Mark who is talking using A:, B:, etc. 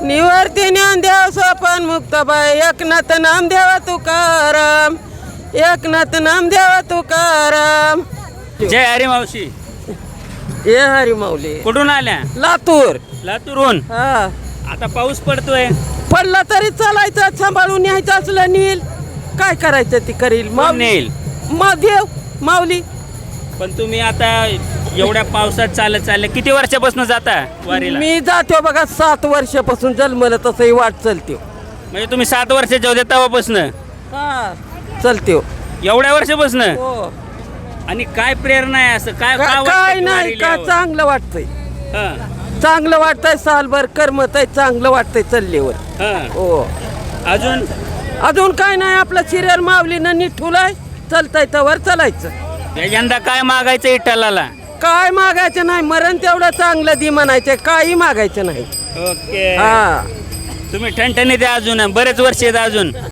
A: निवर्ती ज्ञानदेव सोपान मुक्ताबाई एकनाथ नामदेव तुकाराम एकनाथ नामदेव तुकाराम.
B: जय हरी मावशी.
A: ये हरी माऊली.
B: कुठून आल्या?
A: लातूर.
B: लातूरहून.
A: हा
B: आता पाऊस पडतोय.
A: पडला तरी चालायचं, सांभाळून न्यायचं असलं नील काय करायचं ती करील
B: नेईल.
A: देव माऊली.
B: पण तुम्ही आता एवढ्या पावसात चालत चालले किती वर्षापासून जाता वारीला?
A: मी जातो बघा 7 वर्षापासून जन्मलं तसंही वाट चलते.
B: म्हणजे तुम्ही 7 वर्षाच्या होते तेव्हापासून
A: हा चलते.
B: एवढ्या वर्षापासून?
A: हो.
B: आणि काय प्रेरणा आहे असं काय
A: काय नाही का चांगलं वाटतंय. चांगलं वाटतंय सालभर करमत आहे चांगलं वाटतंय चालल्यावर. हो.
B: अजून
A: अजून काय नाही आपलं सिरियल माऊलीनं निठुलाय चलतंय तवर चालायचं.
B: यंदा काय मागायचं विठ्ठलाला?
A: काय मागायचं नाही मरण तेवढं चांगलं दि म्हणायचं काही मागायचं नाही.
B: ओके.
A: हा
B: तुम्ही ठणठणीत आहे अजून बरेच वर्ष आहेत अजून.